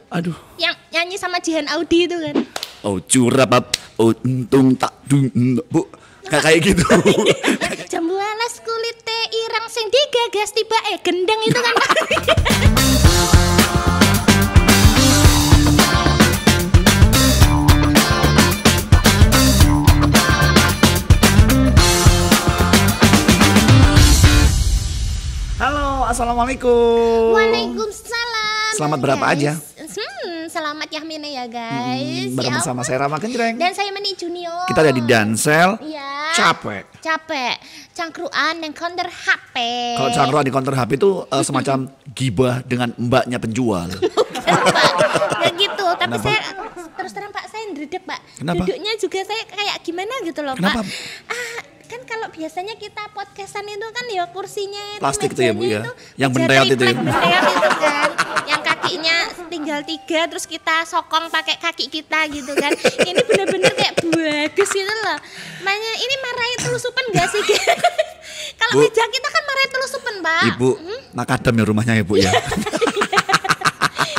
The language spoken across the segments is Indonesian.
Aduh. Yang nyanyi sama Jihan Audi itu kan. Oh curabab, oh untung tak dung, Bu. Kayak gitu. Jambu alas kulit teh irang sing digagas tiba gendeng itu kan. Halo, assalamualaikum. Waalaikumsalam. Selamat berapa aja? Selamat Yahmine ya guys. Bareng sama saya Rama Kenjreng. Dan saya Meni Junior. Kita ada di Dansel. Iya. Capek. Cangkruan yang counter HP. Kalau cangkruan di counter HP itu semacam gibah dengan mbaknya penjual. Gak gitu, tapi Kenapa? saya terus terang Pak, saya ndredeg Pak. Kenapa? Duduknya juga saya kayak gimana gitu loh Kenapa? Pak. Kan kalau biasanya kita podcastan itu kan ya kursinya Plastik itu ya, Bu, ya? itu Yang meja benreot itu ya? triplek benreot itu kan. Yang kakinya tinggal 3 terus kita sokong pakai kaki kita gitu kan. Ini bener-bener kayak bagus gitu loh. Makanya ini marahi telusupan gak sih? Kalau Bu. meja kita kan marahi telusupan Pak. Ibu, makadam ya rumahnya ya Bu ya.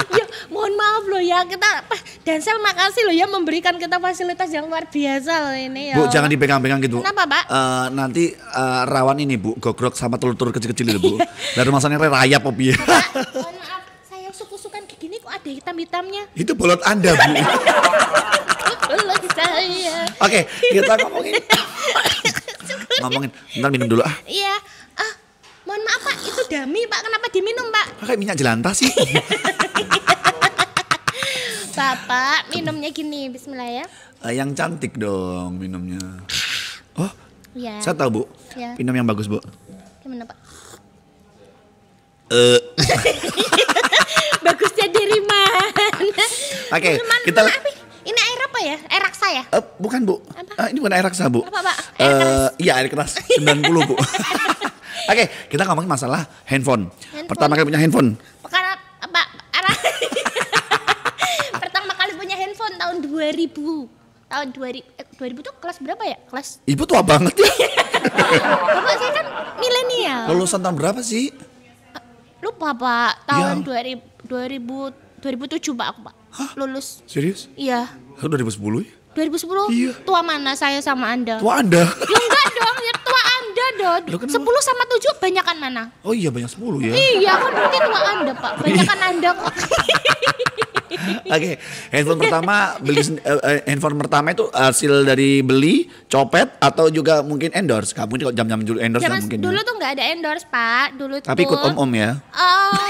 Ya, mohon maaf loh ya kita Dansel makasih loh ya memberikan kita fasilitas yang luar biasa loh ini ya. Bu, jangan dipegang-pegang gitu. Kenapa Pak? Nanti rawan ini Bu, gogrok sama telur-telur kecil-kecil itu Bu. Dan rumah sana rayap Popi. Pak, mohon maaf, saya suku-sukan kayak gini kok ada hitam-hitamnya. Itu bolot Anda Bu. Belum saya. Oke, kita ngomongin. Bentar minum dulu ah. Iya. Mohon maaf Pak, itu dami Pak, kenapa diminum Pak? Kayak minyak jelantah sih. Bapak, minumnya gini, bismillah ya. Yang cantik dong minumnya. Oh, Iya. saya tahu Bu. Ya. Minum yang bagus Bu. Gimana Pak? Bagusnya dari mana? Oke, Mana- kita mana apa? Ini air apa ya? Air raksa ya? bukan Bu. Apa? Ini bukan air raksa Bu. Apa, Pak? Air keras. Iya air keras 90 Bu. Oke, kita ngomongin masalah handphone. Pertama kali punya handphone. Karena apa? Pertama kali punya handphone tahun 2000. Tahun 2000 tuh kelas berapa ya? Kelas. Ibu tua banget ya. Bapak saya kan milenial. Lulusan tahun berapa sih? Lupa Pak. Tahun Ya. 2007 Pak aku Pak. Lulus. Serius? Iya. Itu 2010 ya? 2010. Iya. Tua mana saya sama Anda? Tua Anda. Ya enggak dong, ya tua Anda dong. Loh, kenapa? 10 sama 7 banyakan mana? Oh iya banyak 10 ya. Iya, kan berarti tua Anda, Pak. Banyakan Anda kok. Oke, handphone pertama itu hasil dari beli, copet atau juga mungkin endorse. Kamu ini kalau jam-jam dulu endorse Zaman nggak mungkin. dulu Ya. tuh nggak ada endorse, Pak. Dulu Tapi tuh. ikut om-om ya. Oh.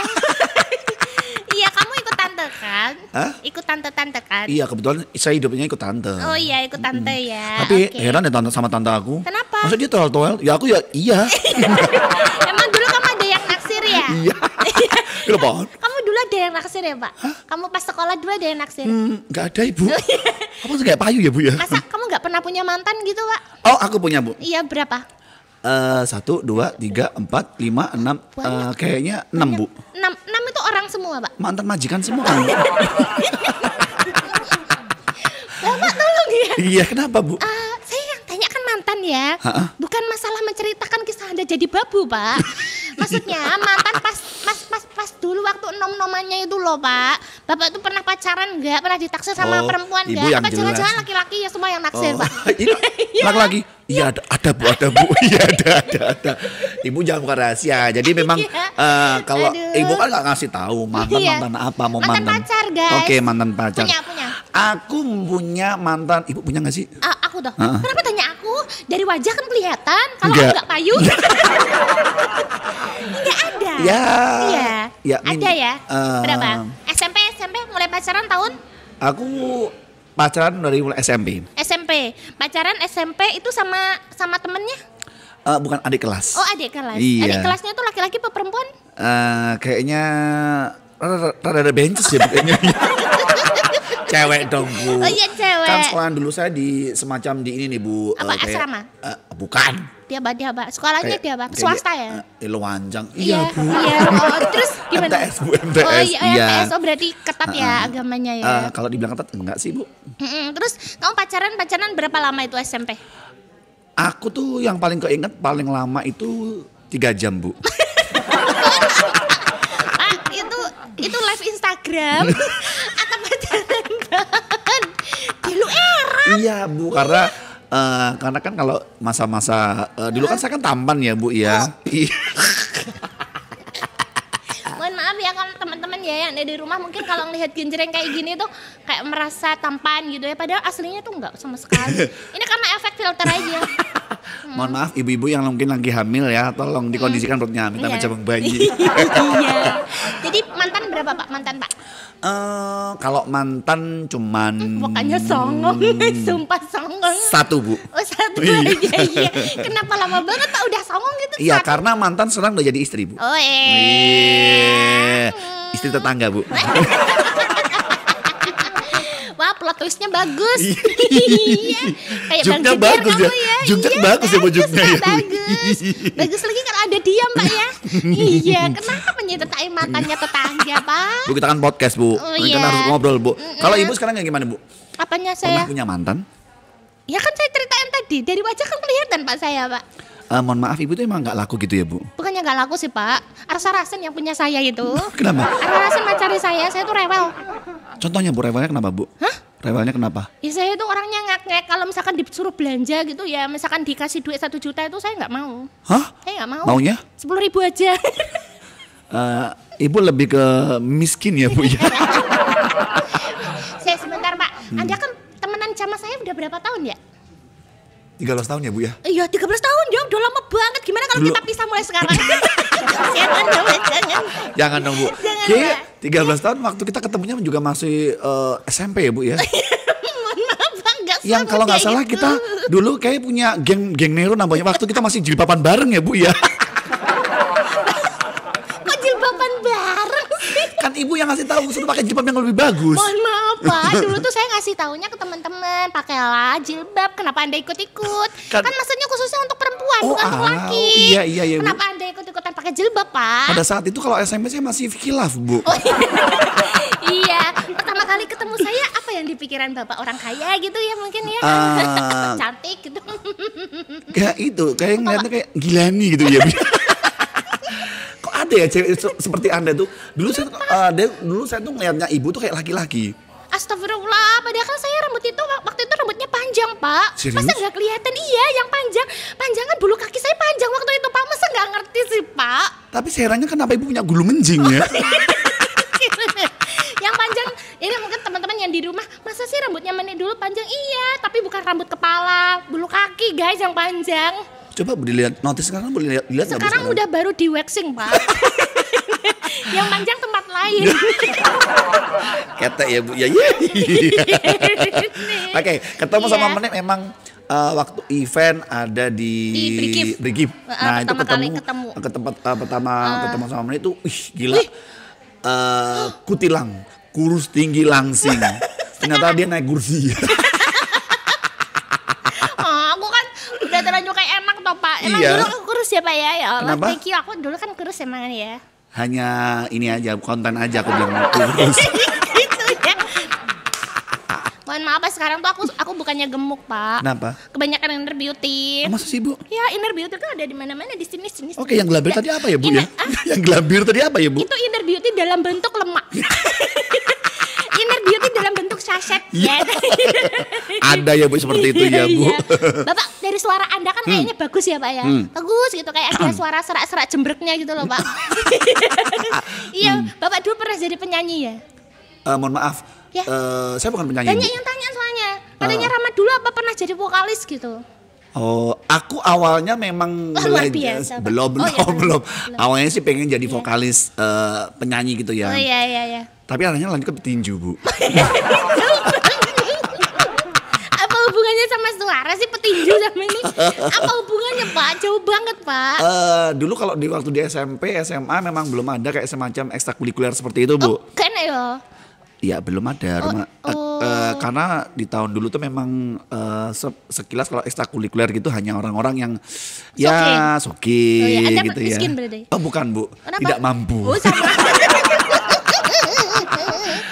Iya, kamu ikut tante kan? Hah? Ikut tante-tante kan? Iya kebetulan saya hidupnya ikut tante. Oh iya, ikut tante ya. Tapi Oke. heran ya tante sama tante aku. Kenapa? Maksudnya dia toel-toel? Ya aku ya iya. Emang dulu kamu ada yang naksir ya? Iya. Kenapa? Kamu dulu ada yang naksir ya, Pak? Kamu pas sekolah dulu ada yang naksir? Nggak ada Ibu. Kamu tuh kayak payu ya Bu ya. Masa kamu nggak pernah punya mantan gitu, Pak? Oh aku punya Bu. Iya, berapa? 1, 2, 3, 4, 5, 6. Kayaknya 6 Bu. 6 itu orang semua, Pak. Mantan majikan semua kan. Bapak tolong ya. Iya kenapa Bu? Saya yang tanyakan mantan ya. Ha-ha. Bukan masalah menceritakan kisah Anda jadi babu, Pak. Maksudnya mantan pas dulu waktu nom-nomannya itu loh, Pak. Bapak tuh pernah pacaran nggak? Pernah ditaksir sama Oh, perempuan Ibu nggak? yang Apa jangan-jangan jelas. laki-laki ya semua yang naksir, Pak? Ini laki-laki. Iya ada Bu. Iya ada. Ibu jangan buka rahasia. Jadi memang Iya. kalau Aduh. Ibu kan nggak ngasih tahu mantan Iya. apa mau Mantan pacar, guys. Oke mantan pacar. Punya. Aku punya mantan. Ibu punya nggak sih? Aku tuh. Ha-ha. Kenapa tanya aku? Dari wajah kan kelihatan. Kalau Enggak. nggak payu. Nggak ada. Ya. Iya. Ya, Ada ya? Berapa? SMP mulai pacaran tahun? Aku pacaran dari mulai SMP. SMP. Pacaran SMP itu sama temennya? Bukan adik kelas. Oh, adik kelas. Iya. Adik kelasnya itu laki-laki apa perempuan? Kayaknya rada bences ya kayaknya. Cewek dong Bu. Oh iya, cewek. Kan sekolahan dulu saya di semacam di ini nih Bu. Apa, asrama? Bukan. Dia apa? Sekolahnya dia apa? kayak Swasta ya? Luanjang. Iya Bu. Iya. Oh, terus gimana? MTS Bu, MTS. Oh iya, Iya. MTS. Oh, berarti ketat ya agamanya ya. Kalau dibilang ketat enggak sih Bu. Terus kamu pacaran berapa lama itu SMP? Aku tuh yang paling keinget paling lama itu 3 jam Bu. Pak, itu live Instagram Iya Bu, karena kan kalau masa-masa dulu kan saya kan tampan ya Bu ya. Iya. Mohon maaf ya kalau teman-teman ya yang ada di rumah mungkin kalau ngelihat genjreng kayak gini tuh kayak merasa tampan gitu ya, padahal aslinya tuh enggak sama sekali. Ini karena efek filter aja. Mohon maaf ibu-ibu yang mungkin lagi hamil ya, tolong dikondisikan perutnya hamil Iya. macam bayi. Iya. Jadi mantan berapa Pak? Mantan Pak? Kalau mantan cuman Pokoknya songong, sumpah songong. satu Bu. Oh satu Iya. aja iya. Kenapa lama banget Pak udah songong gitu? Iya, satu. karena mantan sekarang udah jadi istri Bu. Oh Iya. Istri tetangga Bu. Wah plot twistnya bagus. Iya. Kayak Bang Juknya Jejer bagus kamu ya. ya. Juknya Iya, bagus ya Bu, juknya ya. Bagus. Bagus lagi kalau ada dia Mbak ya. Iya. Kenapa menyertai matanya tetangga Pak? Bu, kita kan podcast Bu. Oh, Kita iya. harus ngobrol Bu. Kalau ibu sekarang kayak gimana Bu? Apanya Pernah saya? punya mantan? Ya kan saya ceritain tadi. Dari wajah kan kelihatan Pak saya Pak. Mohon maaf ibu tuh emang gak laku gitu ya Bu? Bukannya nggak laku sih Pak. Arsa Rasen yang punya saya itu. Kenapa? Arsa Rasen macari saya tuh rewel. Contohnya Bu, rewelnya kenapa Bu? Hah? Rewelnya kenapa? Ya saya tuh orangnya ngek-ngek. Kalau misalkan disuruh belanja gitu ya, misalkan dikasih duit 1 juta itu saya nggak mau. Hah? Saya nggak mau. Maunya? 10.000 aja. Ibu lebih ke miskin ya Bu ya? Saya sebentar Pak. Anda kan temenan sama saya udah berapa tahun ya? 13 tahun ya Bu ya? Iya 13 tahun ya, udah lama banget. Gimana kalau Dulu- kita pisah mulai sekarang? Jangan dong, jangan. Jangan dong Bu. Jangan, Kayak 13 tahun waktu kita ketemunya juga masih SMP ya Bu ya? Mohon maaf Pak, nggak Yang sama kalau nggak kayak salah gitu. kita dulu kayak punya geng Nero namanya. Waktu kita masih jilbaban bareng ya Bu ya? Kok jilbaban bareng sih? Kan ibu yang ngasih tahu suruh pakai jilbab yang lebih bagus. Mohon maaf Pak, dulu tuh saya ngasih taunya ke teman-teman, pakailah jilbab. Kenapa Anda ikut-ikut? Kan- Kan maksudnya khususnya untuk perempuan, Oh, bukan untuk laki. iya, Bu. Kenapa Anda ikut-ikutan pakai jilbab, Pak? Pada saat itu kalau SMP saya masih khilaf Bu. Iya, pertama kali ketemu saya apa yang di pikiran Bapak, orang kaya gitu ya mungkin ya. Cantik gitu. Kayak itu, kayak ngeliatnya kayak gilani gitu ya. Kok ada ya cewek seperti Anda tuh? Dulu saya tuh ngeliatnya ibu tuh kayak laki-laki. Astagfirullah, padahal kan saya rambut itu waktu itu rambutnya panjang, Pak. Serius? Masa nggak kelihatan? Iya, yang panjang. Panjangan bulu kaki saya panjang waktu itu, Pak. Masa nggak ngerti sih, Pak? Tapi saya herannya kenapa ibu punya gulu menjing ya? Yang panjang, ini mungkin teman-teman yang di rumah, masa sih rambutnya Menik dulu panjang? Iya, tapi bukan rambut kepala, bulu kaki guys yang panjang. Coba Bu dilihat, notice sekarang boleh lihat nggak Bu Sekarang udah baru di waxing, Pak. Yang panjang tempat lain. Ketek ya Bu ya. Oke, ketemu sama Iya. Menik memang waktu event ada di Brigif. Nah itu Pertama kali ketemu ketemu. ke tempat pertama ketemu sama Menik itu, gila. Kutilang, kurus tinggi langsing. Ternyata dia naik kursi. Oh, aku kan udah terlanjur kayak enak toh, Pak. Emang Iya. dulu aku kurus ya, Pak ya? Ya Allah, Kenapa? thank you. Aku dulu kan kurus emang ya. Hanya ini aja, konten aja aku bilang kurus. Gitu ya. Mohon maaf Pak, sekarang tuh aku bukannya gemuk, Pak. Kenapa? Kebanyakan inner beauty. Masa sih Bu? Ya, inner beauty tuh ada di mana-mana, di sini. Oke, yang gelambir tadi apa ya Bu ya? Yang gelambir tadi apa ya Bu? Itu inner beauty dalam bentuk lemak. Inner beauty dalam bentuk saset. Iya. Ya. Ada ya Bu seperti itu ya Bu. Iya. Bapak dari suara Anda kan kayaknya bagus ya Pak ya. Bagus gitu kayak ada suara serak-serak jembreknya gitu loh Pak. Iya, Bapak dulu pernah jadi penyanyi ya? Mohon maaf, Ya. saya bukan penyanyi. Banyak Bu. yang tanya soalnya. Katanya Rama dulu apa pernah jadi vokalis gitu? Oh, aku awalnya memang Wah, luar biasa, Pak. belum. Oh, iya, belum. Awalnya sih pengen jadi vokalis penyanyi gitu ya. Oh iya. Tapi akhirnya lanjut ke petinju Bu. Apa hubungannya sama suara sih petinju sama ini? Apa hubungannya Pak? Jauh banget Pak. Dulu kalau di waktu di SMP, SMA memang belum ada kayak semacam ekstrakurikuler seperti itu Bu. Kan ya. Iya belum ada. Karena di tahun dulu tuh memang sekilas kalau ekstrakurikuler gitu hanya orang-orang yang ya soke Oh, iya. Anda gitu ya. miskin berarti? Oh bukan Bu, Kenapa? tidak mampu. Oh sama.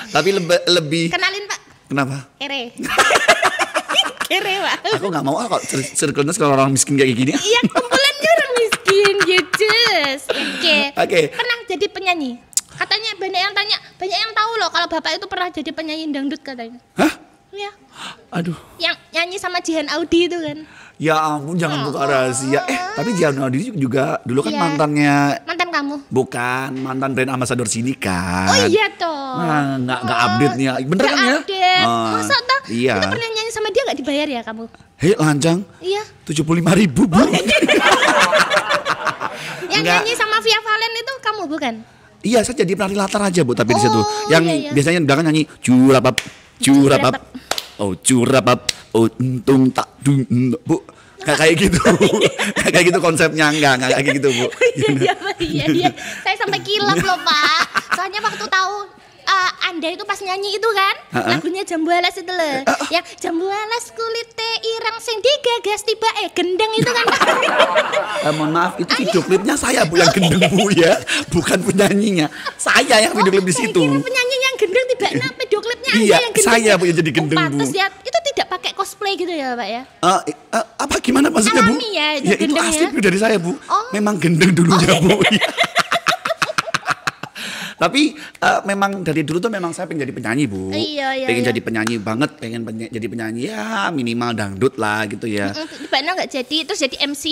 Tapi lebih. Kenalin Pak. Kenapa? Kere. Kere Pak. Aku nggak mau kalau circle-nya kalau orang miskin kayak gini. Iya kumpulannya orang miskin gitu. Oke. Pernah jadi penyanyi? Katanya banyak yang tanya, banyak yang tahu loh kalau Bapak itu pernah jadi penyanyi dangdut katanya. Hah? Iya. Aduh. Yang nyanyi sama Jihan Audi itu kan. Ya ampun, jangan buka rahasia. Tapi Jihan Audi juga dulu kan mantannya. Mantan kamu? Bukan, mantan brand ambassador sini kan. Oh iya toh. Nah, nggak update nya. Bener kan ya? Update. Masa toh? Iya. Kita pernah nyanyi sama dia nggak dibayar ya kamu? Hei lancang. Iya. 75.000 Bu. Yang nyanyi sama Via Valen itu kamu bukan? Iya, saya jadi penari latar aja Bu, tapi di situ. Yang iya. biasanya belakang nyanyi curapap. Oh curapap. Oh untung tak dung Bu. Kayak gitu. Kayak gitu konsepnya enggak kayak gitu Bu. Iya. Saya sampai kilap loh Pak. Soalnya waktu tahu Anda itu pas nyanyi itu kan lagunya Jambu Alas itu loh. Yang Jambu Alas kulite irang sing digagas tiba gendeng itu kan. Mohon maaf, itu video klipnya saya Bu yang gendeng Bu ya, bukan penyanyinya. Saya yang video klip di situ. Kira penyanyi yang gendeng tiba video klipnya Anda iya, yang gendeng. saya Bu yang jadi gendeng Bu. Pantes ya, itu tidak pakai cosplay gitu ya Pak ya? Apa gimana maksudnya Bu? Alami ya, itu asli ya? dari saya Bu. Memang gendeng dulunya Bu. Tapi memang dari dulu tuh memang saya pengen jadi penyanyi Bu. Iya. Pengen jadi penyanyi banget, jadi penyanyi ya minimal dangdut lah gitu ya. Tiba-tiba nggak jadi, terus jadi MC.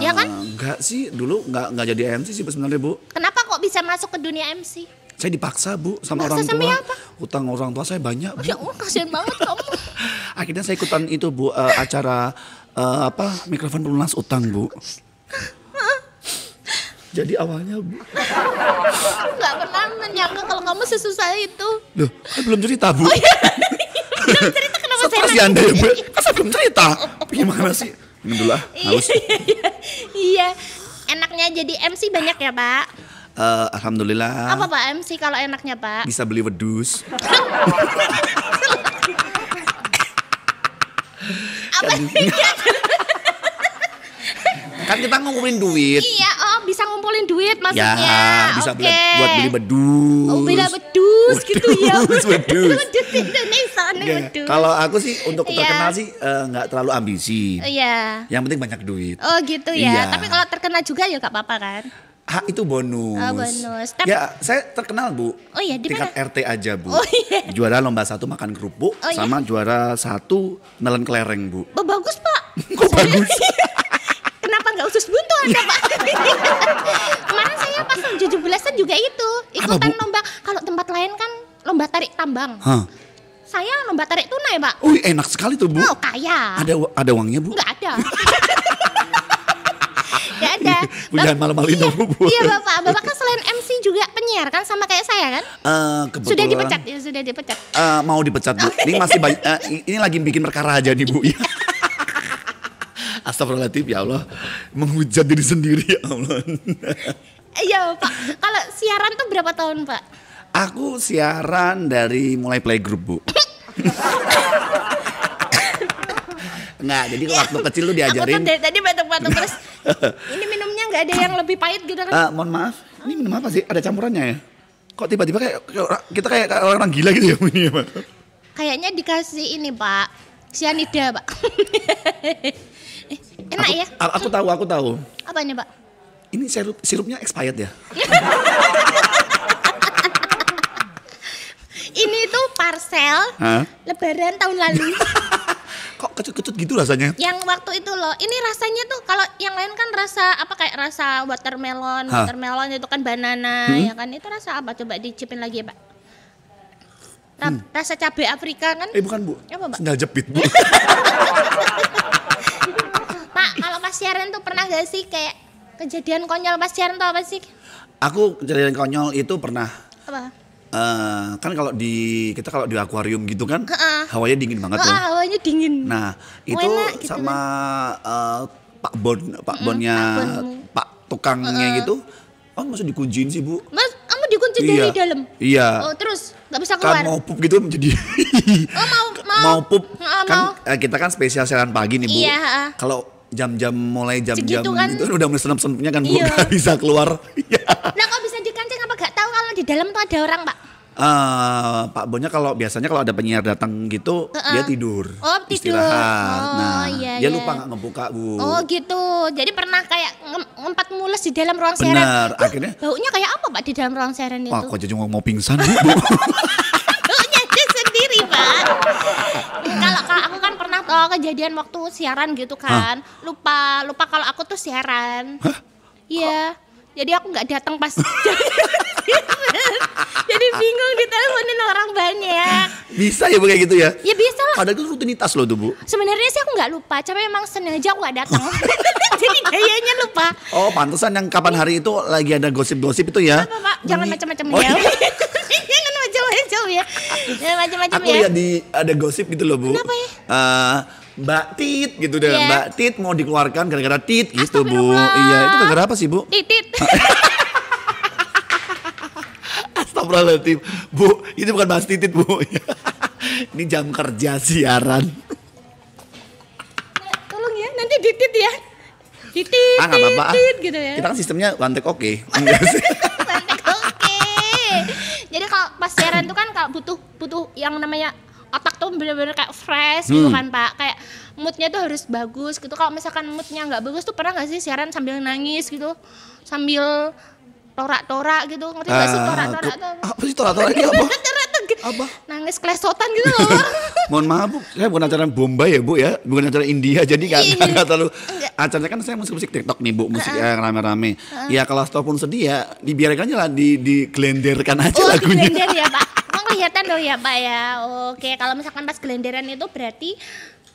Ya kan? Enggak sih, dulu enggak jadi MC sih sebenarnya Bu. Kenapa kok bisa masuk ke dunia MC? Saya dipaksa Bu sama orang tua. Utang orang tua saya banyak Bu. Ya Allah, kasihan banget kamu. Akhirnya saya ikutan itu Bu, acara mikrofon pelunas utang Bu. Jadi awalnya Bu. Gak pernah menyangka kalau kamu sesusah itu. Loh, kan belum cerita Bu. Belum cerita kenapa saya nangis. Anda ya Bu, kan saya belum cerita. Gimana sih? Minum dulu haus. Iya, enaknya jadi MC banyak ya Pak? Alhamdulillah. Apa Pak MC kalau enaknya Pak? Bisa beli wedus. Apa sih? Kan kita ngumpulin duit. Iya, bisa ngumpulin duit maksudnya. Ya, bisa buat beli bedus. Oh, beli bedus gitu ya. Wedus. Indonesia wedus. Kalau aku sih untuk terkenal sih nggak terlalu ambisi. Iya. Yang penting banyak duit. Oh gitu ya. Iya. Tapi kalau terkenal juga ya gak apa-apa kan? Itu bonus. Oh, bonus. Ya, saya terkenal Bu. Oh iya, di tingkat mana? RT aja Bu. Oh iya. Juara lomba 1 makan kerupuk sama juara 1 nelen kelereng Bu. Oh bagus Pak. Kok bagus? Kenapa nggak usus buntu Anda Pak? Kemarin saya pas 17-an juga itu ikutan lomba. Kalau tempat lain kan lomba tarik tambang. Saya lomba tarik tunai Pak. Wih enak sekali tuh Bu. Oh kaya. Ada uangnya Bu? Nggak ada. Nggak ada. Jangan malu-maluin dong Bu. Iya Bapak kan selain MC juga penyiar kan sama kayak saya kan? Kebetulan. Sudah dipecat ya, sudah dipecat. Mau dipecat Bu. Ini masih banyak. Ini lagi bikin perkara aja nih Bu. Astagfirullahaladzim ya Allah, menghujat diri sendiri ya Allah. Iya Pak, kalau siaran tuh berapa tahun Pak? Aku siaran dari mulai playgroup Bu. Enggak, jadi waktu kecil tuh diajarin. Aku tuh tadi batuk-batuk terus. Ini minumnya nggak ada yang lebih pahit gitu kan? Mohon maaf, ini minum apa sih? Ada campurannya ya? Kok tiba-tiba kita kayak orang gila gitu ya ini Pak? Kayaknya dikasih ini Pak, cyanida Pak. Enak ya? Aku tahu. Apanya Pak? Ini sirupnya expired ya? Ini tuh parcel Lebaran tahun lalu. Kok kecut-kecut gitu rasanya? Yang waktu itu loh, ini rasanya tuh kalau yang lain kan rasa apa kayak rasa watermelon itu kan banana ya kan. Itu rasa apa? Coba dicipin lagi ya Pak. Rasa cabai Afrika kan? Bukan Bu. Apa Pak? Sendal jepit Bu. Pak, kalau pas siaran tuh pernah gak sih kayak kejadian konyol pas siaran tuh apa sih? Aku kejadian konyol itu pernah. Apa? Kan kalau di akuarium gitu kan, hawanya dingin banget tuh. Hawanya dingin. Nah, itu gitu sama Pak Bonnya Pak tukangnya gitu. Masih dikunciin sih Bu. Mas, kamu dikunci dari dalam? Iya. Oh terus gak bisa keluar? Kan mau pup gitu jadi. Mau pup. Kan kita kan spesial siaran pagi nih Bu. Iya. Kalau jam-jam mulai jam-jam kan? itu udah mulai senep-senepnya kan Bu. Iya. Gak bisa keluar. Nah kok bisa dikancing apa gak tahu kalau di dalam tuh ada orang Pak? Pak Bonya biasanya kalau ada penyiar datang gitu dia tidur. Oh tidur. Istirahat. Iya, dia lupa nggak ngebuka Bu. Oh gitu. Jadi pernah kayak ngempat mules di dalam ruang siaran. Benar. Akhirnya. Baunya kayak apa Pak di dalam ruang siaran itu? Wah kok jadi mau pingsan Bu. Baunya aja sendiri Pak. kejadian waktu siaran gitu kan. Lupa kalau aku tuh siaran. Hah? Iya. Jadi aku nggak datang pas. Jadi bingung diteleponin orang banyak. Bisa ya Bu kayak gitu ya? Ya bisa lah. Padahal itu rutinitas loh tuh Bu. Sebenarnya sih aku nggak lupa, tapi memang sengaja aku nggak datang. Jadi kayaknya lupa. Oh pantesan yang kapan hari itu lagi ada gosip-gosip itu ya? Apa Pak? Jangan macam-macam Oh, ya. iya. Jangan macam-macam ya. Jangan macam-macam Aku ya. lihat ada gosip gitu loh Bu. Kenapa ya? Mbak Tit gitu deh, Iya. Mbak Tit mau dikeluarkan gara-gara Tit gitu Bu. Astagfirullah. Iya itu gara-gara apa sih Bu? Titit. Astagfirullahaladzim Bu, itu bukan bahas titit Bu. Ini jam kerja siaran. Tolong ya, nanti titit ya. Titit. Nggak apa-apa. Titit gitu ya. Kita kan sistemnya one take oke. Enggak sih. Oke. Jadi kalau pas siaran tuh kan kalau butuh yang namanya otak tuh bener-bener kayak fresh gitu kan Pak. Kayak moodnya tuh harus bagus gitu. Kalau misalkan moodnya nggak bagus tuh pernah nggak sih siaran sambil nangis gitu, sambil torak-torak gitu, ngerti nggak sih torak-torak tuh? Apa sih torak-torak ini apa? Apa? Nangis klesotan gitu loh. Mohon maaf Bu, saya bukan acara Bombay ya Bu ya, bukan acara India jadi nggak terlalu. Acaranya kan saya musik-musik TikTok nih Bu, musik yang rame-rame. Ya kalau stop pun sedih ya, dibiarkan aja lah, digelenderkan aja lagunya. Gelender ya Pak. Oh kelihatan dong ya Pak ya. Oke, kalau misalkan pas gelenderan itu berarti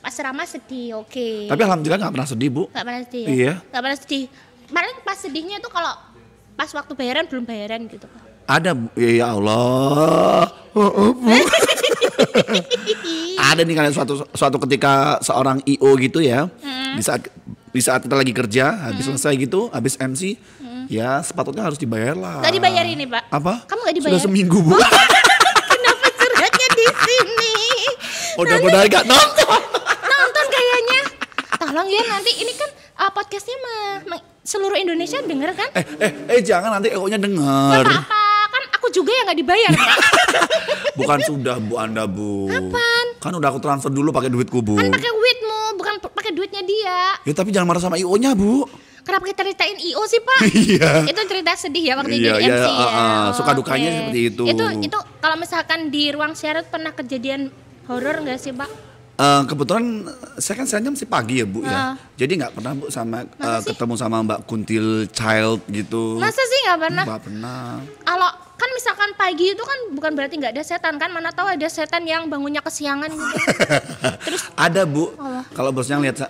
pas Rama sedih, oke. Tapi alhamdulillah nggak pernah sedih Bu. Nggak pernah sedih ya? Iya. Nggak pernah sedih. Paling pas sedihnya tuh kalau pas waktu bayaran belum bayaran gitu Pak. Ada Bu, ya Allah. Bu. Ada nih kalian suatu ketika seorang IO gitu ya. Di saat kita lagi kerja, habis selesai gitu, habis MC, ya sepatutnya harus dibayar lah. Nggak dibayar ini Pak? Apa? Kamu nggak dibayar? Sudah seminggu Bu. Kenapa curhatnya di sini? Mudah-mudahan gak nonton. Nonton kayaknya. Tolong ya nanti ini kan podcastnya seluruh Indonesia denger kan? Jangan nanti egonya Nggak denger. apa-apa, kan aku juga yang nggak dibayar Pak. Bukan sudah Bu Anda Bu. Kapan? Kan udah aku transfer dulu pakai duitku Bu. Kan pakai duitmu, bukan pakai duitnya dia. Ya tapi jangan marah sama IO-nya Bu. Kenapa kita ceritain IO sih Pak? Iya. Itu cerita sedih ya waktu Iya, jadi iya, MC ya. suka dukanya Oke. seperti itu. Itu kalau misalkan di ruang siaran pernah kejadian horor nggak sih Pak? Kebetulan saya kan siarannya masih pagi ya Bu ya. Jadi nggak pernah Bu sama ketemu sama Mbak Kuntil Child gitu. Masa sih nggak pernah? Nggak pernah. Kalau kan misalkan pagi itu kan bukan berarti nggak ada setan kan, mana tahu ada setan yang bangunnya kesiangan gitu. Terus Ada Bu. Kalau bosnya lihat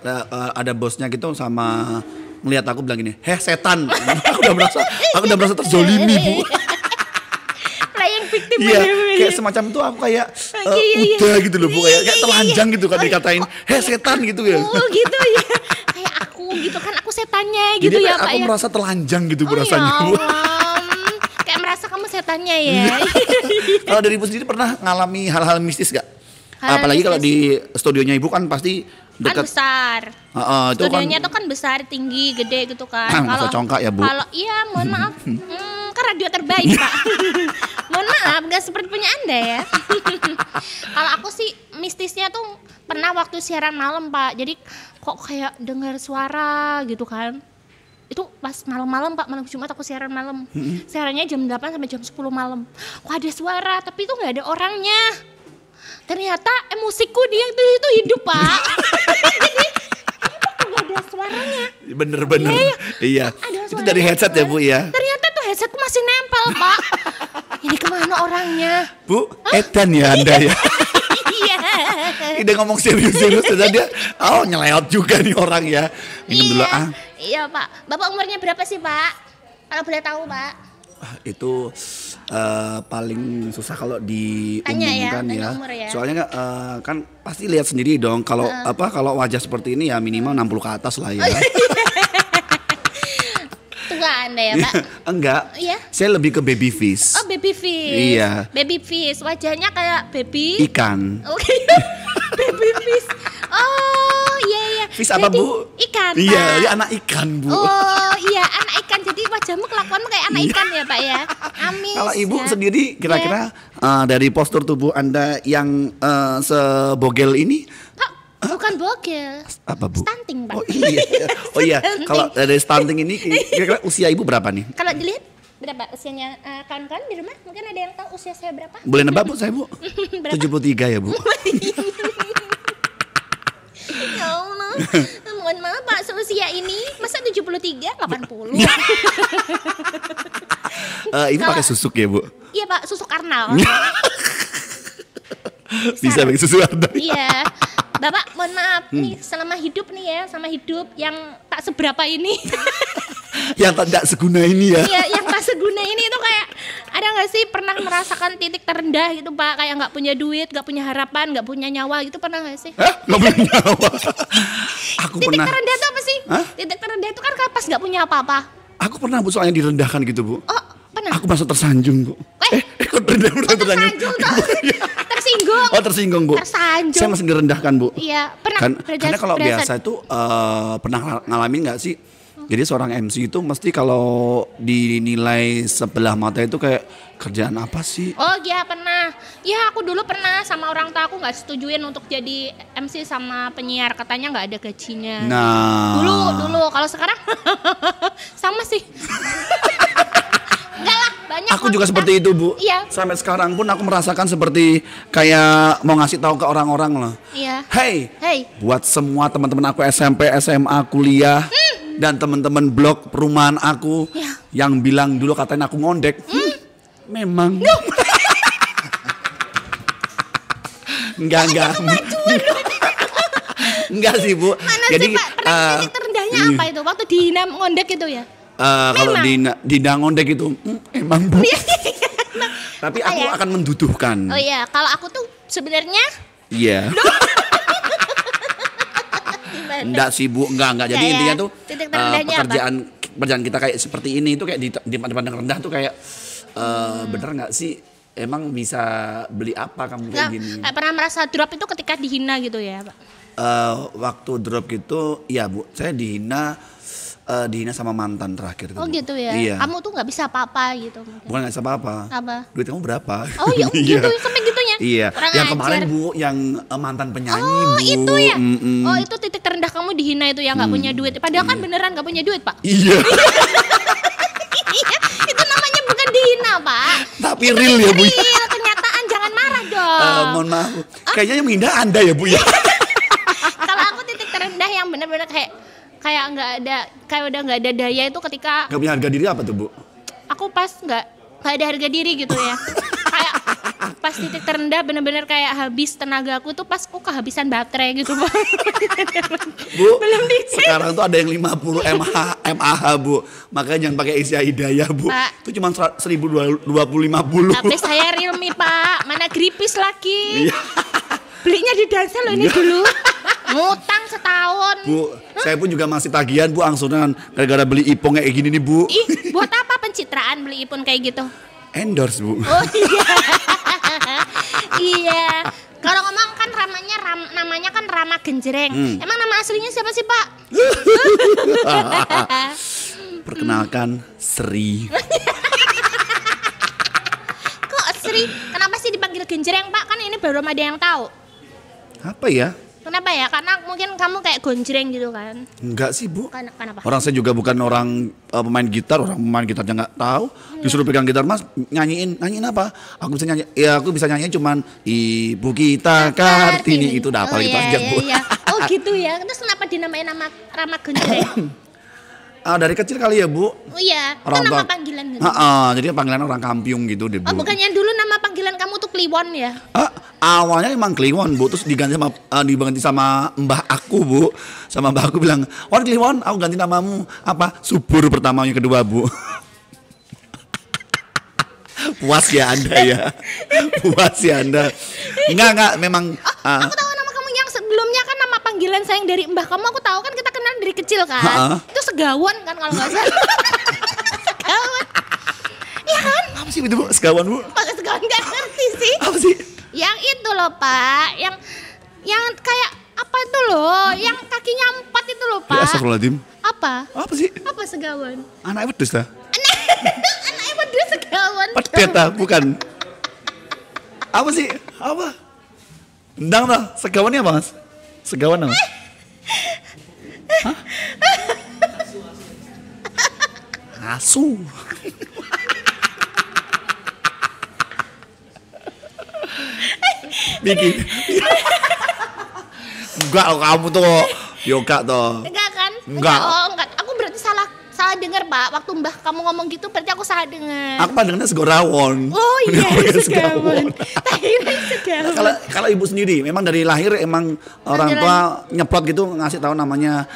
ada bosnya gitu sama melihat aku bilang gini, "Heh setan." Aku udah merasa terzolimi Bu. playing victim. Iya, kayak semacam itu aku kayak udah gitu loh Bu, kayak telanjang gitu kan dikatain, "Heh setan" gitu ya. Oh gitu ya. Kayak aku gitu kan, aku setannya gitu Jadi ya aku Pak ya. merasa telanjang gitu Bu Oh, rasanya ya Bu. Allah. Kayak merasa kamu setannya ya. Kalau dari Ibu sendiri pernah ngalami hal-hal mistis gak? Hal-hal Apalagi kalau mistis. di studionya Ibu kan pasti Kan dekat. besar. Itu Studionya kan tuh kan besar, tinggi, gede gitu kan. masa congkak ya Bu. Kalau iya, mohon maaf. Kan radio terbaik Pak. Mohon maaf, nggak seperti punya Anda ya. Kalau aku sih mistisnya tuh pernah waktu siaran malam Pak. Jadi kok kayak dengar suara gitu kan. Itu pas malam-malam Pak, malam Jumat aku siaran malam. Siarannya jam 8 sampai jam 10 malam. Kok ada suara, tapi itu nggak ada orangnya. Ternyata musikku dia itu hidup Pak. Jadi nggak ada suaranya. Bener-bener. Iya. Ada Itu suaranya. dari headset ya Bu ya. Ternyata tuh headsetku masih nempel Pak. Ini kemana orangnya? Bu, edan ya Anda ya. Iya. Dia ngomong serius-serius saja dia. Oh nyeleot juga nih orang ya. Minum dulu ah. Iya Pak. Bapak umurnya berapa sih Pak? Kalau boleh tahu Pak. Itu paling susah kalau Tanya ya, diumumkan tanya ya. umur ya. Soalnya kan pasti lihat sendiri dong kalau kalau wajah seperti ini ya minimal 60 ke atas lah ya. Tua Anda ya Pak? Enggak. Iya. Saya lebih ke baby fish. Oh baby fish. Iya. Baby fish. Wajahnya kayak baby. Ikan. Oke. Baby fish. Oh iya iya. Fish apa Jadi, Bu? Ikan Iya, Pak. ya anak ikan Bu. Oh iya anak ikan. Jadi wajahmu kelakuanmu kayak anak ikan ya Pak ya. Amis. Kalau Ibu ya. sendiri kira-kira dari postur tubuh Anda yang sebogel ini Pak, bukan bogel. apa Bu? Stunting Pak. Oh iya. Oh iya, kalau dari stunting ini kira-kira usia Ibu berapa nih? Kalau dilihat berapa usianya kawan-kawan di rumah? Mungkin ada yang tahu usia saya berapa? Boleh nebak Bu saya Bu? Berapa? 73 ya Bu. Mohon maaf Pak, seusia ini masa 73, 80. Ini pakai susuk ya, Bu? Iya Pak, susuk Arnal. Bisa pakai susu Arnal. Iya. Bapak, mohon maaf nih selama hidup nih ya, sama hidup yang tak seberapa ini. Yang tidak seguna ini ya. Iya, yang tak seguna ini itu kayak ada nggak sih pernah merasakan titik terendah gitu Pak, kayak nggak punya duit, nggak punya harapan, nggak punya nyawa gitu, pernah nggak sih? Hah? Nggak punya nyawa. Aku Titik pernah. terendah itu apa sih? Hah? Titik terendah itu kan pas nggak punya apa-apa. Aku pernah, Bu, soalnya direndahkan gitu, Bu. Oh, pernah? Aku merasa tersanjung, Bu. Oh, Kok tersanjung? tersanjung tuh. Tersinggung. Oh, tersinggung, Bu. Tersanjung. Saya masih direndahkan, Bu. Iya, pernah. Karena kalau biasa itu pernah ngalamin nggak sih? Jadi seorang MC itu mesti kalau dinilai sebelah mata itu kayak kerjaan apa sih? Oh iya pernah. Ya aku dulu pernah sama orang tua aku nggak setujuin untuk jadi MC sama penyiar, katanya nggak ada gajinya. Nah. Dulu kalau sekarang sama sih. Enggak lah, banyak. Aku juga seperti itu, Bu. Iya. Sampai sekarang pun aku merasakan seperti kayak mau ngasih tahu ke orang-orang loh. Iya. Hey, Hey. buat semua teman-teman aku SMP, SMA, kuliah, dan teman-teman blog perumahan aku Ya. yang bilang dulu katanya aku ngondek. Memang. Enggak. Enggak sih, Bu. Mana Jadi sih Pak, pernah titik terendahnya apa itu? Waktu dihina ngondek itu ya? kalau di ngondek itu emang, Bu. Tapi Apa aku ya? akan menduduhkan. Oh iya, kalau aku tuh sebenarnya Iya. gimana? Enggak sih, Bu, enggak. Jadi Enggak ya? intinya tuh Titik terendahnya pekerjaan kita kayak seperti ini itu kayak di pandang rendah tuh kayak bener nggak sih? Emang bisa beli apa kamu kayak gini? Nggak pernah merasa drop itu ketika dihina gitu ya Pak? Waktu drop gitu, ya Bu, saya dihina sama mantan terakhir. Oh Bu. gitu ya? Iya. Kamu tuh nggak bisa apa-apa gitu mungkin. Bukan nggak sama apa. Apa? Duit kamu berapa? Oh ya gitu, sampai gitunya? Iya. Kurang Yang ajar. kemarin, Bu, yang mantan penyanyi, Oh Bu. itu ya? Mm-mm. Oh itu titik terendah kamu dihina itu ya, nggak punya duit. Padahal kan beneran nggak punya duit Pak. Iya. Iya, itu namanya bukan dihina Pak. Tapi real ya, Bu. Real, kenyataan, jangan marah dong. Mohon maaf, Bu. Kayaknya yang menghina Anda ya, Bu ya. Kalau aku titik terendah yang bener-bener kayak nggak ada, kayak udah nggak ada daya itu ketika Gak punya harga diri apa tuh, Bu? aku pas nggak ada harga diri gitu ya. Kayak pas titik terendah bener-bener kayak habis tenagaku tuh pas aku kehabisan baterai gitu Pak. Bu, Belum sekarang tuh ada yang 50 mAh, Bu. Makanya jangan pakai Isya Hidayah, Bu. Pak. Itu cuma 1.250. Tapi saya Realme Pak, mana gripis lagi. Iya. Belinya di Dansel loh ini dulu. Ngutang setahun. Bu, saya pun juga masih tagihan, Bu, angsuran gara-gara beli iPhone kayak gini nih, Bu. Ih, buat apa pencitraan beli iPhone kayak gitu? Endorse, Bu. Oh iya. Iya. Kalau ngomong kan namanya kan Rama Genjreng. Emang nama aslinya siapa sih, Pak? Perkenalkan, Sri. Kok Sri? Kenapa sih dipanggil Genjreng, Pak? Kan ini baru ada yang tahu. Apa ya? Kenapa ya? Karena mungkin kamu kayak gonjreng gitu kan. Enggak sih, Bu. Kenapa? Orang saya juga bukan orang pemain gitar, orang pemain gitar aja nggak tahu. Disuruh pegang gitar, Mas, nyanyiin apa? Aku bisa nyanyi, ya aku bisa nyanyi cuman Ibu kita Kartini, itu udah hafal gitu aja, Bu. Iya. Oh gitu ya. Terus kenapa dinamain nama Rama Genjreng? Dari kecil kali ya, Bu. Oh iya, itu Orang nama tua- panggilan gitu. Jadi panggilan orang Kampiung gitu deh, Bu. Oh bukannya dulu nama panggilan kamu tuh Kliwon ya? Awalnya emang Kliwon, Bu, terus diganti sama mbah aku, Bu. Sama mbah aku bilang, "Wan Kliwon, aku ganti namamu apa? Subur pertama, yang kedua, Bu." Puas ya Anda ya. Puas ya Anda. Enggak, memang Aku tahu nama kamu yang sebelumnya kan nama panggilan sayang dari mbah kamu, aku tahu kan kita kenal dari kecil kan. Itu Segawan kan kalau nggak salah. Segawan. Iya kan? apa sih itu, Bu? Sekawan, Bu? Pakai Segawan nggak ngerti sih. Apa sih? Yang itu loh Pak, yang kayak apa itu loh, yang kakinya 4 itu loh Ya, Pak. astagfirullahaladzim. Apa? Apa sih? Apa Segawan? Anak wedus dah. Anaknya berdua Segawan. Pedet dah, bukan. Apa sih? Apa? Endang dah. Segawan ini apa, Mas? Segawan apa? Hah? Asu. Bikin. Enggak, kamu tuh Yoga toh. Enggak kan? Enggak. Oh, enggak. Aku berarti salah dengar, Pak. Waktu Mbah kamu ngomong gitu berarti aku salah dengar. Aku pandangannya segorawon. Oh iya, segawon. Takira segawon. Kalau ibu sendiri, memang dari lahir emang orang tua nyeplot gitu ngasih tahu namanya,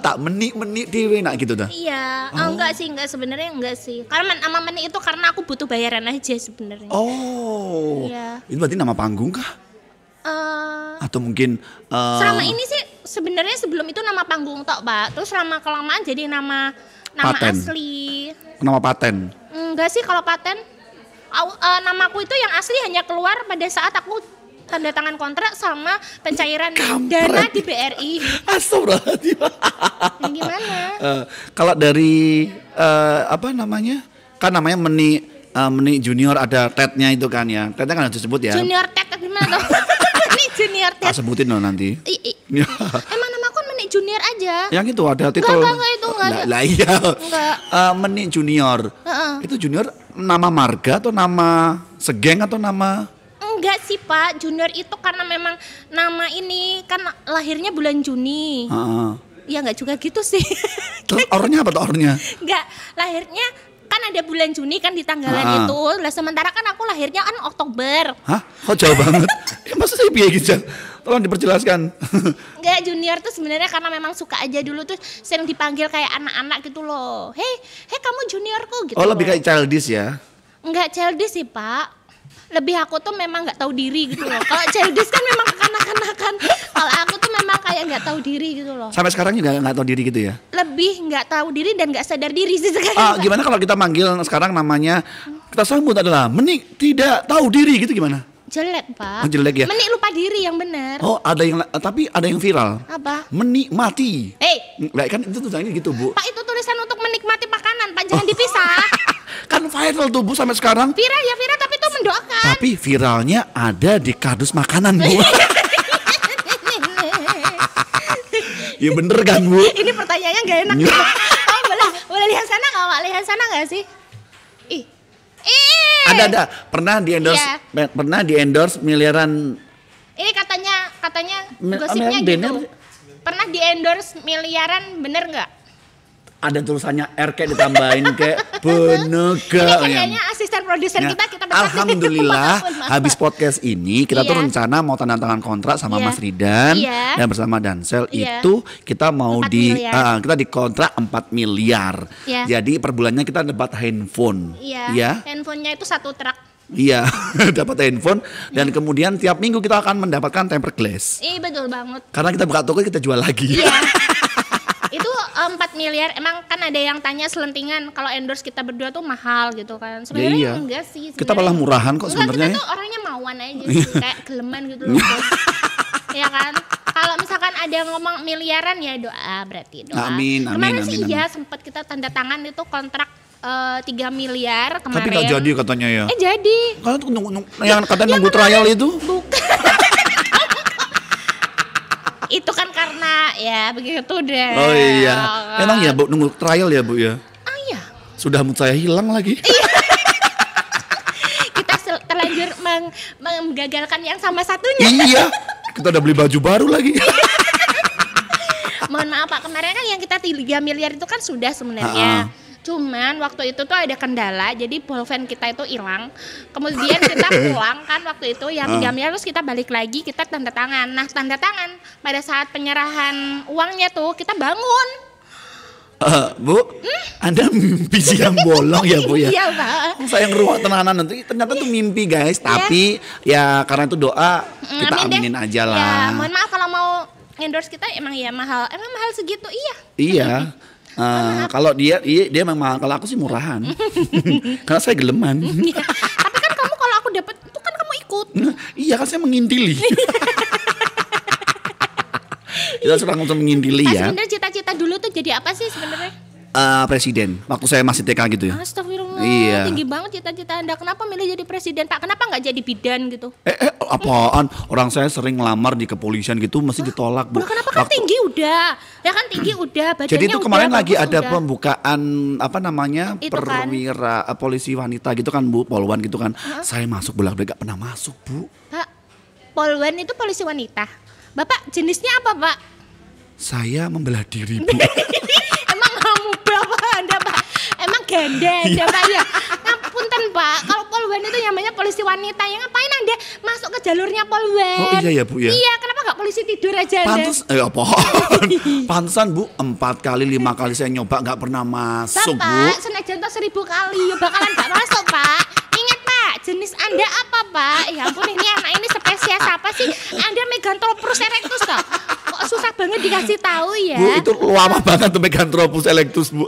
tak menik dewe nak gitu dah. Iya, enggak sebenarnya enggak sih. Karena nama menik itu karena aku butuh bayaran aja sebenarnya. Oh. Iya. Itu berarti nama panggung kah? Atau mungkin selama ini sih sebenarnya sebelum itu nama panggung tok, Pak. Terus lama kelamaan jadi nama paten. asli. Nama paten. Enggak sih kalau paten. Namaku itu yang asli hanya keluar pada saat aku tanda tangan kontrak sama pencairan dana di BRI. Astagfirullahaladzim. Ya, gimana? Kalau dari apa namanya? Kan namanya Meni Junior ada Ted-nya itu kan ya. Ted-nya kan harus disebut ya. Junior Ted gimana? Meni Junior Ted. Sebutin loh nanti. Emang namaku Meni Junior aja. Yang itu ada titel. Enggak itu enggak ada. Lah iya. Enggak. Meni Junior. Itu Junior nama marga atau nama segeng atau nama? Enggak sih, Pak. Junior itu karena memang nama ini kan lahirnya bulan Juni. Ya enggak juga gitu sih. Terus ornya apa tuh ornya? Enggak, lahirnya kan ada bulan Juni kan di tanggalan itu. Lah sementara kan aku lahirnya kan Oktober. Hah? Kok jauh banget? Masa saya biaya gitu? Tolong diperjelaskan. Enggak, Junior tuh sebenarnya karena memang suka aja dulu tuh sering dipanggil kayak anak-anak gitu loh. Hei kamu juniorku gitu. Oh, lebih kayak childish ya? Enggak childish sih, Pak. Lebih aku tuh memang nggak tahu diri gitu loh. Kalau childish kan memang kekanak-kanakan. Kalau aku tuh memang kayak nggak tahu diri gitu loh. Sampai sekarang juga nggak tahu diri gitu ya? Lebih nggak tahu diri dan nggak sadar diri sih sekarang. Gimana kalau kita manggil sekarang namanya kita sambut adalah Menik tidak tahu diri gitu gimana? Jelek, Pak. Oh, jelek ya? Menik lupa diri yang benar. Oh, tapi ada yang viral. Apa? Menikmati. Lah kan itu tulisannya gitu, Bu. Pak, itu tulisan untuk menikmati makanan, Pak, jangan dipisah. Kan viral tuh, Bu, sampai sekarang. Viral ya viral, tapi itu mendoakan. Tapi viralnya ada di kardus makanan, Bu. Ya bener kan, Bu? Ini pertanyaannya gak enak. Oh, boleh lihat sana nggak? Lihat sana nggak sih? Ada. Pernah di endorse miliaran. Ini katanya gosipnya gitu. Pernah di endorse miliaran, bener nggak? Ada tulisannya R kayak ditambahin kayak penegak. Ini kayaknya asisten produser kita Alhamdulillah habis podcast ini kita tuh rencana mau tanda tangan kontrak sama Mas Ridan dan bersama Dansel itu kita mau kita dikontrak 4 miliar. Jadi per bulannya kita dapat handphone. Iya. Handphonenya itu 1 truk. Iya, dapat handphone dan kemudian tiap minggu kita akan mendapatkan tempered glass. Iya betul banget. Karena kita buka toko kita jual lagi. Iya. Itu 4 miliar, emang kan ada yang tanya selentingan kalau endorse kita berdua tuh mahal gitu kan. Sebenarnya enggak sih. Kita malah murahan kok sebenarnya. Kita tuh orangnya mauan aja sih, kayak geleman gitu loh. Ya kan? Kalau misalkan ada yang ngomong miliaran ya doa berarti doa. Amin. Kemarin sih iya sempat kita tanda tangan itu kontrak 3 miliar kemarin. Tapi gak jadi katanya ya. Jadi. Kalau tuh yang katanya nunggu trial itu. Bukan. Itu kan karena ya begitu deh. Oh iya. Emang ya Bu nunggu trial ya Bu ya? Iya. Sudah mood saya hilang lagi. Kita terlanjur menggagalkan yang sama satunya. Iya. Kita udah beli baju baru lagi. Mohon maaf Pak, kemarin kan yang kita 3 miliar itu kan sudah sebenarnya. Cuman waktu itu tuh ada kendala, jadi pulpen kita itu hilang. Kemudian kita pulang kan waktu itu yang 3 miliar, terus kita balik lagi, kita tanda tangan. Nah tanda tangan pada saat penyerahan uangnya tuh kita bangun. Bu, Anda mimpi siang bolong ya Bu ya? Iya Pak. Saya ngeruak tenanan nanti, ternyata tuh mimpi guys. Tapi ya karena itu doa kita aminin aja lah. Ya mohon maaf kalau mau endorse kita emang ya mahal, emang mahal segitu Iya. Kalau dia memang, kalau aku sih murahan. Karena saya geleman. Tapi kan kamu kalau aku dapat itu kan kamu ikut. Iya kan saya mengintili. Kita sudah ngomong mengintili ya. Sebenarnya cita-cita dulu tuh jadi apa sih sebenarnya? Presiden. Waktu saya masih TK gitu ya. Astagfirullah. Iya. Tinggi banget cita-cita Anda. Kenapa milih jadi presiden Pak? Kenapa nggak jadi bidan gitu? Apaan? Orang saya sering ngelamar di kepolisian gitu masih ditolak Bu. Kenapa kan tinggi udah? Ya kan tinggi udah. Badannya jadi itu kemarin udah, lagi ada udah. pembukaan apa namanya Itu perwira polisi wanita gitu kan Bu, polwan gitu kan. Saya masuk bolak-balik gak pernah masuk Bu. Pak, polwan itu polisi wanita. Bapak jenisnya apa Pak? Saya membelah diri, Bu. Emang kamu bapak Anda Pak? Emang ganda Anda Pak ya? Ngapunten Pak, kalau Polwan itu namanya polisi wanita, ya ngapain Anda masuk ke jalurnya Polwan? Oh iya ya Bu ya? Iya, kenapa gak polisi tidur aja Anda? Apaan? Pantesan Bu, 4 kali 5 kali saya nyoba gak pernah masuk Bu. Pak, senajan to 1000 kali, ya bakalan gak masuk Pak. Ingat Pak, jenis Anda apa Pak? Ya ampun, ini anak ini spesies apa sih? Anda Meganthropus erectus toh? Kok susah banget dikasih tahu ya? Bu, itu lama banget tuh Meganthropus erectus Bu.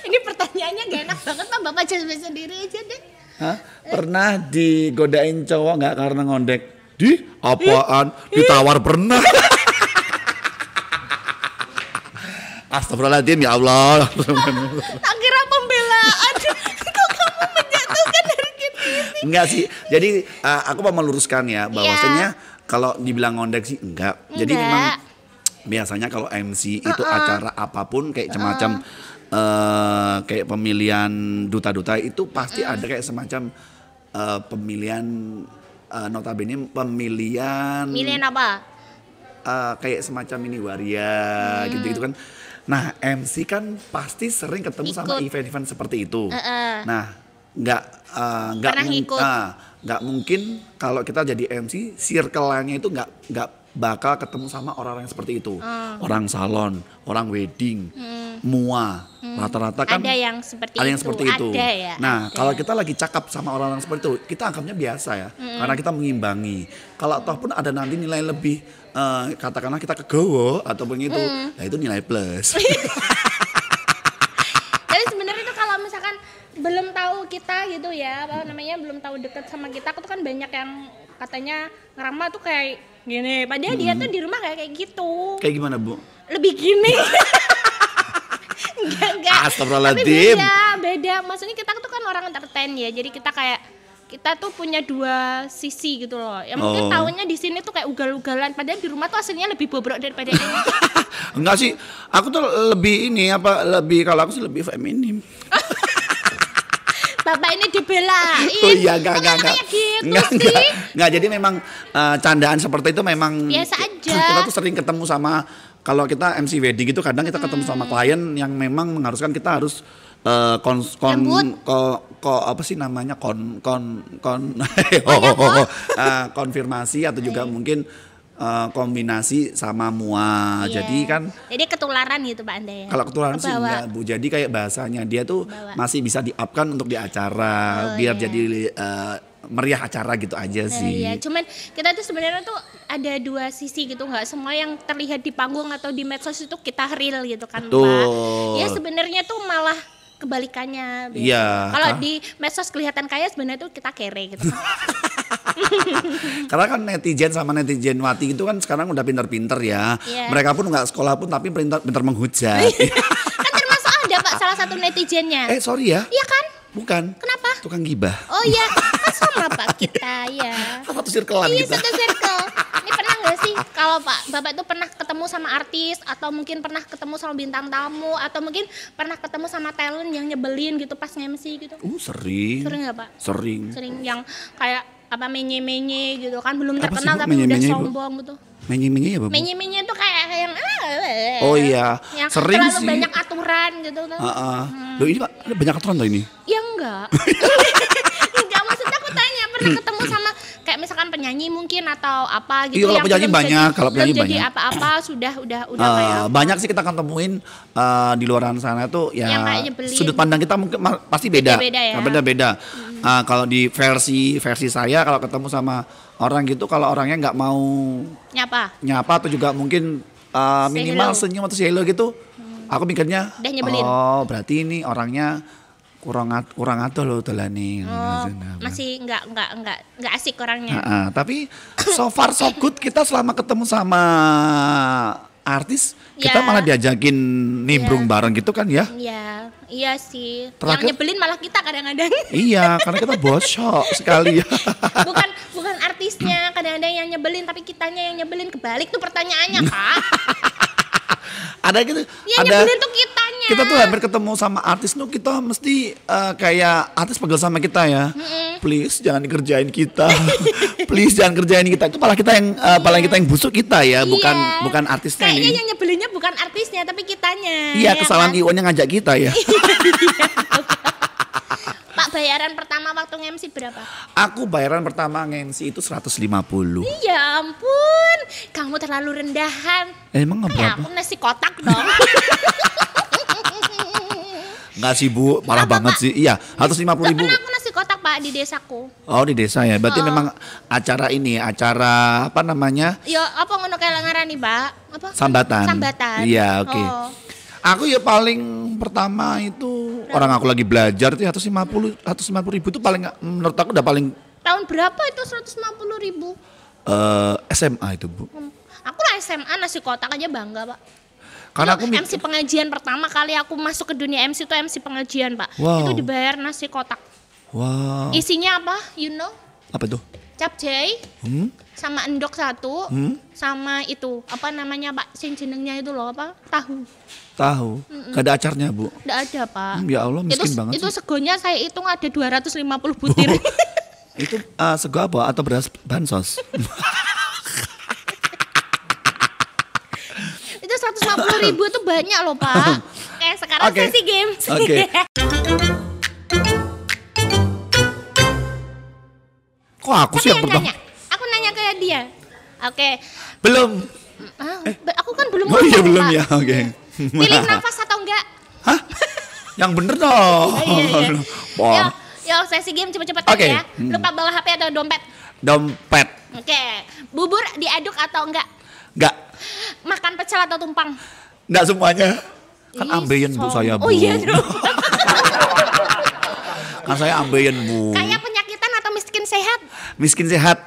Ini pertanyaannya gak enak banget Pak, Bapak jawab sendiri aja deh. Hah? Pernah digodain cowok gak karena ngondek? Di? Apaan? Ditawar pernah. Astagfirullahaladzim ya Allah. Tak kira pembelaan. Kok kamu menjatuhkan dari gini? Enggak sih. Jadi aku mau meluruskan ya bahwasanya kalau dibilang ngondek sih enggak. Jadi memang biasanya kalau MC itu acara apapun kayak semacam kayak pemilihan duta-duta itu pasti ada kayak semacam pemilihan notabene pemilihan apa? kayak semacam ini waria gitu-gitu kan. Nah, MC kan pasti sering ketemu sama event-event seperti itu. Nah, nggak mungkin kalau kita jadi MC circle-nya itu nggak bakal ketemu sama orang-orang yang seperti itu. Orang salon, orang wedding, mua. Rata-rata kan ada yang seperti itu. Ada ya, nah, ada. kalau kita lagi cakap sama orang-orang seperti itu, kita anggapnya biasa ya. Karena kita mengimbangi. Kalau toh pun ada nanti nilai lebih katakanlah kita kegowo ataupun itu, nah itu nilai plus. Jadi sebenarnya itu kalau misalkan belum tahu kita gitu ya, apa namanya, belum tahu dekat sama kita, aku tuh kan banyak yang katanya ngerama tuh kayak gini, padahal dia tuh di rumah kayak gitu. Kayak gimana Bu? Lebih gini. Enggak. Astagfirullahaladzim. Tapi beda. Maksudnya kita tuh kan orang entertain ya, jadi kita tuh punya dua sisi gitu loh. Yang mungkin tahunya di sini tuh kayak ugal-ugalan, padahal di rumah tuh aslinya lebih bobrok daripada ini. Enggak sih, aku tuh lebih kalau aku sih lebih feminim. Bapak ini dibelain. Oh iya, enggak. Gitu Enggak, jadi memang candaan seperti itu memang biasa aja. Kita tuh sering ketemu sama, kalau kita MC wedding gitu kadang kita ketemu sama klien yang memang mengharuskan kita harus apa sih namanya konfirmasi atau juga mungkin kombinasi sama mua. Jadi ketularan gitu Pak Anda ya. Kalau ketularan sih enggak Bu. Jadi kayak bahasanya dia tuh masih bisa di-up-kan untuk di acara biar jadi meriah acara gitu aja sih. Iya, cuman kita tuh sebenarnya tuh ada dua sisi gitu, nggak semua yang terlihat di panggung atau di medsos itu kita real gitu kan Pak. Ya sebenarnya tuh malah kebalikannya. Iya. Kalau di medsos kelihatan kaya, sebenarnya tuh kita kere gitu. Karena kan netizen sama netizen wati itu kan sekarang udah pinter-pinter ya. Mereka pun nggak sekolah pun tapi pinter menghujat. Kan termasuk ada Pak salah satu netizennya. Sorry ya. Iya kan? Bukan. Kenapa? Tukang gibah. Oh iya, kan sama Pak kita ya. Satu circle-an kita. Iya, satu circle. Ini pernah nggak sih kalau Bapak itu pernah ketemu sama artis, atau mungkin pernah ketemu sama bintang tamu, atau mungkin pernah ketemu sama talent yang nyebelin gitu pas nge-MC gitu? Sering. Sering nggak Pak? Sering. Sering yang kayak apa menye-menye gitu kan, belum Apa terkenal sih, Bu? tapi udah Menye-menye, Bu? sombong gitu. Menye-menye ya Bu? Menye-menye tuh kayak yang oh iya, yang sering terlalu sih. banyak aturan gitu tuh. Loh ini Pak, ada banyak aturan tuh ini? Ya enggak. Enggak, maksudnya aku tanya pernah ketemu sama kayak misalkan penyanyi mungkin atau apa gitu. Iya, kalau yang penyanyi belum banyak, kalau penyanyi belum jadi banyak. apa-apa sudah kayak Banyak sih kita akan temuin di luaran sana tuh ya yang kayak nyebelin. sudut pandang kita mungkin pasti beda. Beda-beda ya. Beda-beda. Kalau di versi saya kalau ketemu sama orang gitu, kalau orangnya nggak mau nyapa atau juga mungkin minimal hello. senyum atau say hello gitu, aku mikirnya udah nyebelin. Oh berarti ini orangnya kurang atuh loh dolane. Masih nggak asik orangnya. Tapi so far so good, kita selama ketemu sama artis kita malah diajakin nimbrung bareng gitu kan ya. Iya sih. Terakhir, yang nyebelin malah kita kadang-kadang. Iya, karena kita bosok sekali ya. bukan artisnya kadang-kadang yang nyebelin, tapi kitanya yang nyebelin. Kebalik tuh pertanyaannya Kak. Ada gitu. Yang nyebelin tuh kitanya Kita tuh hampir ketemu sama artis tuh kita mesti kayak artis pegel sama kita ya. Please jangan dikerjain kita. Please jangan kerjain kita. Itu malah kita yang paling kita yang busuk kita ya, bukan artisnya Kayaknya nih. yang nyebelinnya bukan artisnya tapi kitanya. Iya, ya kesalahan kan? Iwan yang ngajak kita ya. Pak, bayaran pertama waktu MC berapa? Aku bayaran pertama nge-MC itu 150. Ya ampun, kamu terlalu rendahan. Emang nggak Kayak berapa? aku nasi kotak dong. Enggak sih Bu, parah banget sih. Iya, 150.000. Pernah aku nasi kotak Pak di desaku. Oh di desa ya, berarti memang acara ini, acara apa namanya? Ya apa ngono kayak ngarani Pak? Apa? Sambatan. Sambatan. Iya, oke. Oh. Aku ya paling pertama itu orang aku lagi belajar tuh 150.000 itu paling menurut aku udah paling Tahun berapa itu 150.000? SMA itu Bu. Aku lah SMA nasi kotak aja bangga Pak. Karena Itu aku MC pengajian pertama kali aku masuk ke dunia MC itu MC pengajian Pak. Wow. Itu dibayar nasi kotak. wow. Isinya apa? You know? Apa itu? Capcay sama endok satu sama itu apa namanya Pak? Sing jenengnya itu loh apa? Tahu. Gak ada acarnya Bu. Nggak ada Pak. Ya Allah miskin itu, banget itu sih. segonya saya hitung ada 250 butir. Itu sego apa atau beras bansos? Itu 150.000 itu banyak loh Pak. Kayak sekarang Oke. sesi games. Oke. Kok aku sih yang pertama? nanya. Aku nanya ke dia. Oke. Belum. Aku kan belum Oh iya ngomong, belum Pak. ya, oke. Pilih nafas atau enggak? Hah? Yang bener dong. Iya. Wah. Yo, sesi game cepet-cepet Oke. aja ya. Lupa bawa HP atau dompet. Dompet. Oke. Bubur diaduk atau enggak? Enggak. Makan pecel atau tumpang? Enggak semuanya. Kan Ih, ambeien Bu saya Bu. Oh iya dong. Kan saya ambeien Bu. Kayak penyakitan atau miskin sehat? Miskin sehat.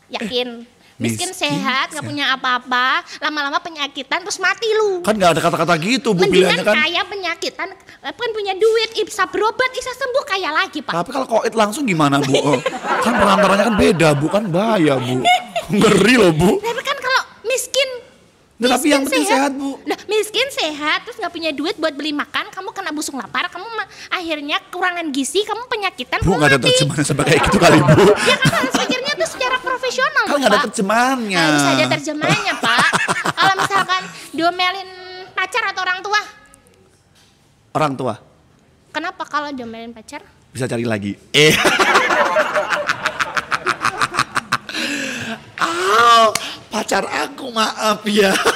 Yakin. Miskin Miskin sehat, nggak punya apa-apa, lama-lama penyakitan terus mati lu. Kan enggak ada kata-kata gitu Bu Mendingan pilihannya kan. kaya penyakitan, kan punya duit, bisa berobat, bisa sembuh kaya lagi Pak. Tapi kalau koit langsung gimana Bu? Kan perantaranya kan beda Bu, kan bahaya Bu. Ngeri loh Bu. Tapi kan kalau miskin, Nah, tapi yang penting sehat Bu. Nah, miskin sehat terus nggak punya duit buat beli makan, kamu kena busung lapar, kamu akhirnya kekurangan gizi, kamu penyakitan, Bu kamu nggak ada mati. terjemahan sampai kayak gitu kali Bu. Ya kan harus pikirnya tuh secara profesional Kan loh, nggak ada Pak. terjemahannya. Harus ada terjemahannya Pak. Kalau misalkan diomelin pacar atau orang tua, Orang tua kenapa kalau diomelin pacar? bisa cari lagi. Pacar aku maaf ya. Maaf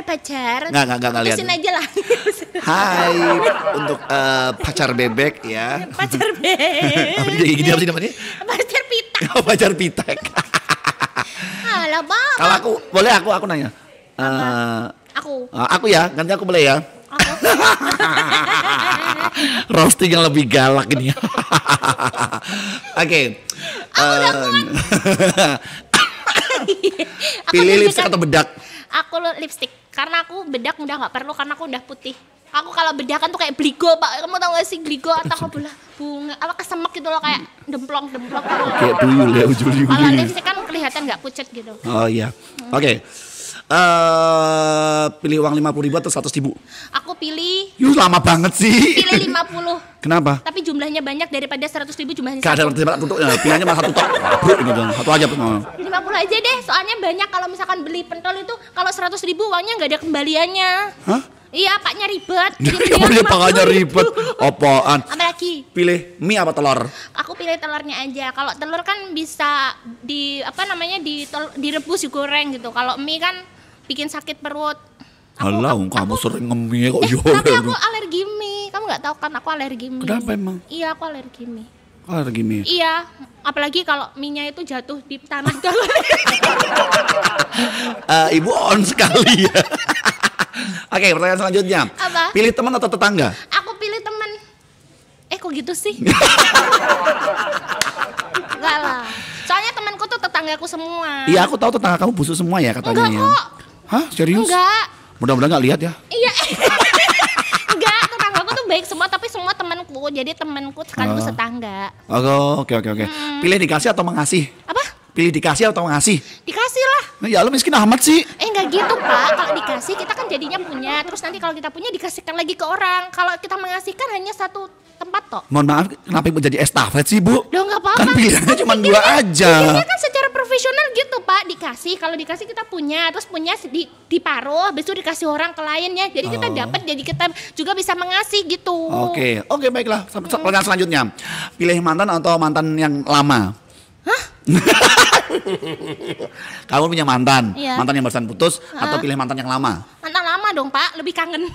pacar. Nggak lihat. Putusin aja lah. Hai untuk pacar bebek ya. Pacar bebek. Apa jadi gini apa sih namanya? Pacar pita. Oh, pacar pitek. Alah Pak. Kalau aku nanya. Aku ya, ganti aku boleh ya. Roasting yang lebih galak ini. Oke. Pilih lipstick atau bedak? Aku lipstick karena aku bedak udah nggak perlu karena aku udah putih. Aku kalau bedakan tuh kayak bligo Pak, kamu tau gak sih bligo atau aku belah bunga apa kesemek gitu loh kayak demplong. Kayak tuyul ya ujung-ujungnya. Kalau lipstick kan kelihatan nggak pucet gitu. Oh iya. Oke. Pilih uang 50.000 atau 100.000? Aku pilih Lama banget sih. 50. Kenapa? Tapi jumlahnya banyak daripada 100.000 jumlahnya Gak ada satu. tempat tutupnya. Pilihannya malah satu tok. Bro, ini dong. Satu aja. 50 aja deh, soalnya banyak kalau misalkan beli pentol itu kalau 100.000 uangnya nggak ada kembaliannya. Hah? Iya, paknya ribet. Jadi Kamu dia mendingan pakainya 50.000. ribet. Apaan? Apalagi? Pilih mie apa telur? Aku pilih telurnya aja. Kalau telur kan bisa direbus digoreng gitu. Kalau mie kan bikin sakit perut. Alah, kamu sering ngemie kok. Tapi aku alergi mie. Kamu nggak tahu kan aku alergi mie. Kenapa emang? Iya, aku alergi mie. Alergi mie. Iya, apalagi kalau mie-nya itu jatuh di tanah. Ibu on sekali ya. Oke, pertanyaan selanjutnya. Apa? Pilih teman atau tetangga? Aku pilih temen. Kok gitu sih? Enggak lah. Soalnya temanku tuh tetanggaku semua. Iya, aku tahu tetangga kamu busuk semua ya katanya. Enggak ya. kok. Hah, serius? Enggak. Mudah-mudahan nggak lihat ya. Iya. Enggak, tetanggaku tuh baik semua tapi semua temanku. Jadi temanku sekaligus tetangga. Oke. Pilih dikasih atau mengasih? Apa? Pilih dikasih atau ngasih? Dikasih lah. Nah, ya lo miskin amat sih. Enggak gitu Pak, kalau dikasih kita kan jadinya punya. Terus nanti kalau kita punya dikasihkan lagi ke orang. Kalau kita mengasihkan hanya satu tempat toh. Mohon maaf, kenapa ibu jadi estafet sih bu? Loh nggak apa-apa. Kan pilihannya cuma 2 aja. Pikirnya kan secara profesional gitu Pak, dikasih. Kalau dikasih kita punya, terus punya diparuh, habis itu dikasih orang ke lainnya. Jadi kita dapat, jadi kita juga bisa mengasih gitu. Oke, baiklah. Pertanyaan selanjutnya, pilih mantan atau mantan yang lama? Hah? Kamu punya mantan, Iya. mantan yang barusan putus atau pilih mantan yang lama? Mantan lama dong Pak, lebih kangen.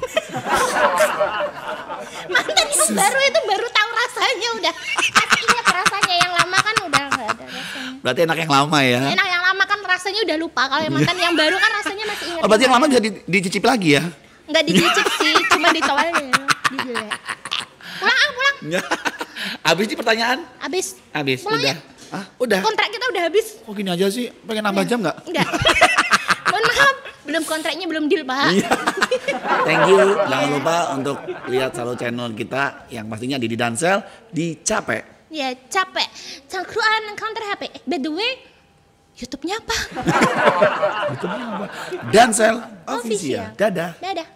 Mantan yang baru itu baru tahu rasanya udah. Masih ingat rasanya, yang lama kan udah nggak ada rasanya. Berarti enak yang lama ya? Enak yang lama kan rasanya udah lupa. Kalau yang mantan yang baru kan rasanya masih ingat. Oh, berarti yang lama bisa dicicip lagi ya? Nggak dicicip sih, cuma ditolak. Pulang. Habis ini pertanyaan? Habis. Udah. Pulang ya? Udah. Kontrak kita udah habis. Kok gini aja sih? Pengen nambah jam nggak? Enggak. Mohon maaf, belum kontraknya belum deal Pak. Iya. Thank you. Jangan lupa untuk lihat selalu channel kita yang pastinya Didi Dansel di Capek. Ya capek. Cangkruan counter HP. By the way, YouTube-nya apa? Dansel Official. Dadah. Dadah.